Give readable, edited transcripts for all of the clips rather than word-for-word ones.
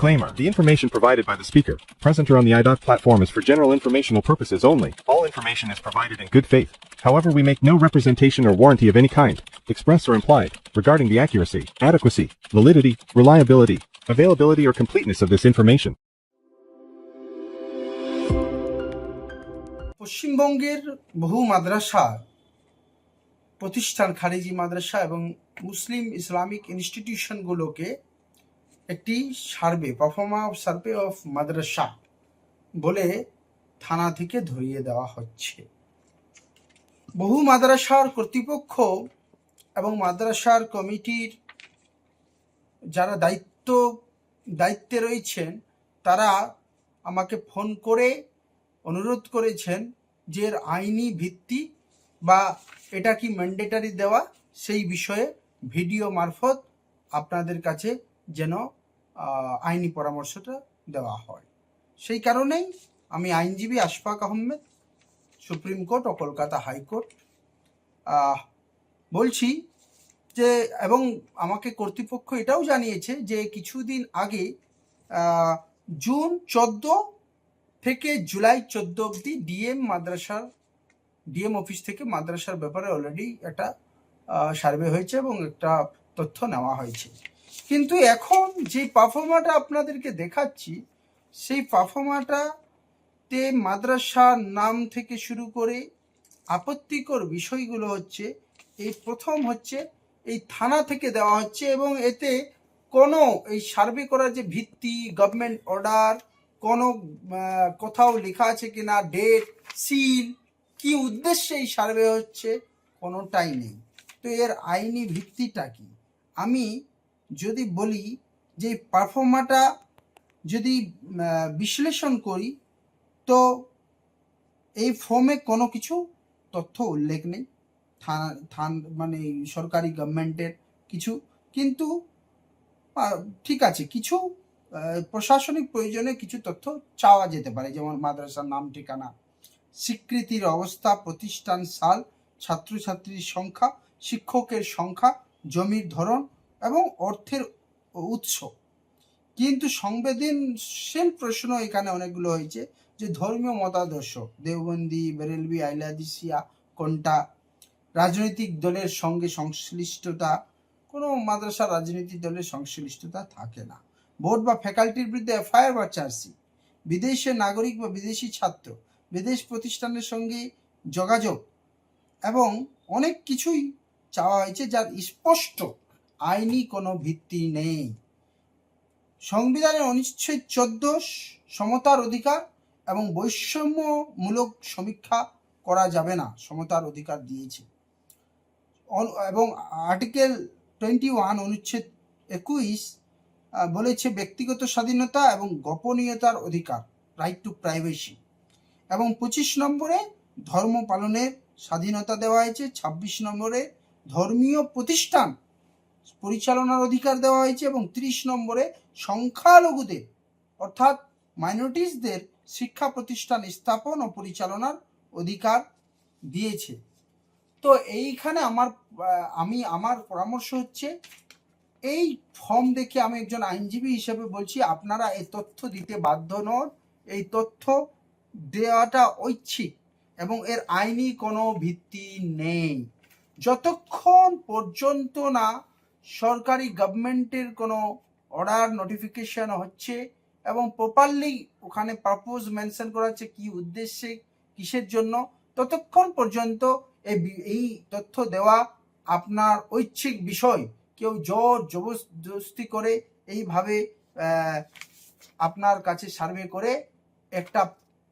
Disclaimer. The information provided by the speaker, presenter on the IDOC platform is for general informational purposes only. All information is provided in good faith. However, we make no representation or warranty of any kind, express or implied, regarding the accuracy, adequacy, validity, reliability, availability or completeness of this information. পশ্চিমবঙ্গের বহু মাদ্রাসা প্রতিষ্ঠান, খারিজি মাদ্রাসা এবং মুসলিম Islamic ইনস্টিটিউশনগুলোকে একটি survey, পারফর্মা survey of মাদ্রাসা বলে থানা থেকে ধরিয়ে দেওয়া হচ্ছে। বহু মাদ্রাসার কর্তৃপক্ষ এবং মাদ্রাসার কমিটির যারা দায়িত্বে রয়েছেন তারা আমাকে ফোন করে অনুরোধ করেছেন যে এর আইনি ভিত্তি বা এটা কি ম্যান্ডেটারি দেওয়া সেই বিষয়ে ভিডিও মারফত আপনাদের কাছে যেন আইনি পরামর্শটা দেওয়া হয়। সেই কারণেই আমি আইনজীবী আশফাক আহমেদ, সুপ্রিম কোর্ট ও কলকাতা হাইকোর্ট বলছি যে, এবং আমাকে কর্তৃপক্ষ এটাও জানিয়েছে যে কিছুদিন আগে জুন 14 থেকে জুলাই 14 অবধি ডিএম অফিস থেকে মাদ্রাসার ব্যাপারে অলরেডি একটা সার্ভে হয়েছে এবং একটা তথ্য নেওয়া হয়েছে। কিন্তু এখন যে পারফর্মাটা আপনাদেরকে দেখাচ্ছি সেই পারফর্মাটাতে মাদ্রাসার নাম থেকে শুরু করে আপত্তিকর বিষয়গুলো হচ্ছে, এই প্রথম হচ্ছে এই থানা থেকে দেওয়া হচ্ছে এবং এতে কোনো এই সার্ভে করার যে ভিত্তি, গভর্নমেন্ট অর্ডার, কোনো কোথাও লেখা আছে কিনা, ডেট, সিল, কি উদ্দেশ্যে এই সার্ভে হচ্ছে, কোনোটাই নেই। তো এর আইনি ভিত্তিটা কি? আমি যদি বলি যে পারফর্মাটা যদি বিশ্লেষণ করি তো এই ফর্মে কোনো কিছু তথ্য উল্লেখ নেই, মানে সরকারি গভর্নমেন্টের কিছু, কিন্তু ঠিক আছে কিছু প্রশাসনিক প্রয়োজনে কিছু তথ্য চাওয়া যেতে পারে, যেমন মাদ্রাসার নাম, ঠিকানা, স্বীকৃতির অবস্থা, প্রতিষ্ঠান সাল, ছাত্রছাত্রীর সংখ্যা, শিক্ষকের সংখ্যা, জমির ধরন এবং অর্থের উৎস। কিন্তু সংবেদনশীল প্রশ্ন এখানে অনেকগুলো হয়েছে, যে ধর্মীয় মতাদর্শ, দেওবন্দি, বেরেলভি, আহলে হাদিস, শিয়া কোনটা, রাজনৈতিক দলের সঙ্গে সংশ্লিষ্টতা, কোনো মাদ্রাসা রাজনৈতিক দলের সংশ্লিষ্টতা থাকে না, বোর্ড বা ফ্যাকাল্টির বিরুদ্ধে এফআইআর বা চার্জশিট, বিদেশের নাগরিক বা বিদেশি ছাত্র, বিদেশ প্রতিষ্ঠানের সঙ্গে যোগাযোগ এবং অনেক কিছুই চাওয়া হয়েছে যার স্পষ্ট আইনি কোনো ভিত্তি নেই। সংবিধানের অনুচ্ছেদ 14 সমতার অধিকার এবং বৈষম্যমূলক সমীক্ষা করা যাবে না, সমতার অধিকার দিয়েছে। এবং আর্টিকেল 21 অনুচ্ছেদ 21 বলেছে ব্যক্তিগত স্বাধীনতা এবং গোপনীয়তার অধিকার, রাইট টু প্রাইভেসি। এবং 25 নম্বরে ধর্ম পালনের স্বাধীনতা দেওয়া হয়েছে। 26 নম্বরে ধর্মীয় প্রতিষ্ঠান পরিচালনার অধিকার দেওয়া হয়েছে এবং 30 নম্বরে সংখ্যালঘুদের অর্থাৎ মাইনরিটিসদের শিক্ষা প্রতিষ্ঠান স্থাপন ও পরিচালনার অধিকার দিয়েছে। তো এইখানে আমার পরামর্শ হচ্ছে, এই ফর্ম দেখে আমি একজন আইনজীবী হিসেবে বলছি, আপনারা এই তথ্য দিতে বাধ্য নন, এই তথ্য দেওয়াটা ঐচ্ছিক এবং এর আইনি কোনো ভিত্তি নেই। যতক্ষণ পর্যন্ত না সরকারি গভর্নমেন্টের কোনো অর্ডার, নোটিফিকেশন হচ্ছে এবং প্রপারলি ওখানে পারপোজ মেনশন করা হচ্ছে কি উদ্দেশ্যে, কিসের জন্য, ততক্ষণ পর্যন্ত এই তথ্য দেওয়া আপনার ঐচ্ছিক বিষয়। কেউ জোর জবরদস্তি করে এইভাবে আপনার কাছে সার্ভে করে একটা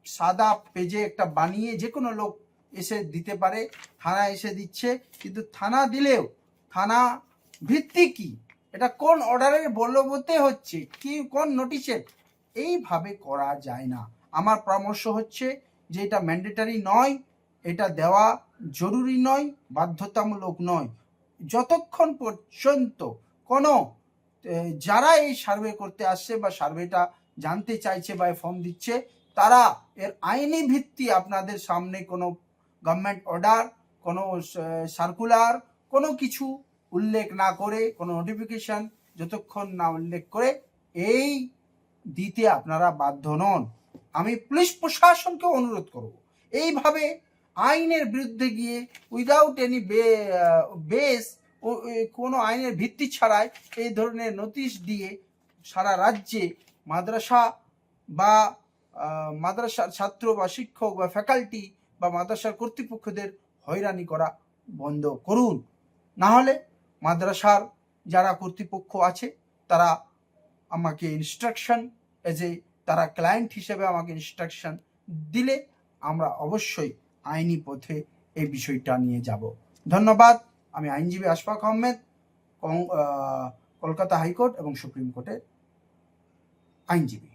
সাদা পেজে একটা বানিয়ে যে কোনো লোক এসে দিতে পারে, থানা এসে দিচ্ছে, কিন্তু থানা দিলেও থানা ভিত্তি কি, এটা কোন অর্ডারের বলবতে হচ্ছে, কি কোন নোটিশের, এইভাবে করা যায় না। আমার পরামর্শ হচ্ছে যে এটা ম্যান্ডেটারি নয়, এটা দেওয়া জরুরি নয়, বাধ্যতামূলক নয়। যতক্ষণ পর্যন্ত কোনো যারা এই সার্ভে করতে আসছে বা সার্ভেটা জানতে চাইছে বা ফর্ম দিচ্ছে, তারা এর আইনি ভিত্তি আপনাদের সামনে কোনো গভর্নমেন্ট অর্ডার, কোনো সার্কুলার, কোনো কিছু উল্লেখ না করে, কোনো নোটিফিকেশন যতক্ষণ না উল্লেখ করে এই দিতে আপনারা বাধ্য নন। আমি পুলিশ প্রশাসনকে অনুরোধ করব, এইভাবে আইনের বিরুদ্ধে গিয়ে উইদাউট এনি বেস, কোনো আইনের ভিত্তি ছাড়াই এই ধরনের নোটিশ দিয়ে সারা রাজ্যে মাদ্রাসা বা মাদ্রাসার ছাত্র বা শিক্ষক বা ফ্যাকাল্টি বা মাদ্রাসার কর্তৃপক্ষদের হয়রানি করা বন্ধ করুন। না হলে মাদ্রাসার যারা কর্তৃপক্ষ আছে তারা আমাকে ইনস্ট্রাকশন তারা ক্লায়েন্ট হিসেবে আমাকে ইনস্ট্রাকশন দিলে আমরা অবশ্যই আইনি পথে এই বিষয়টা নিয়ে যাব। ধন্যবাদ। আমি আইনজীবী আশফাক আহমেদ, কলকাতা হাইকোর্ট এবং সুপ্রিম কোর্টের আইনজীবী।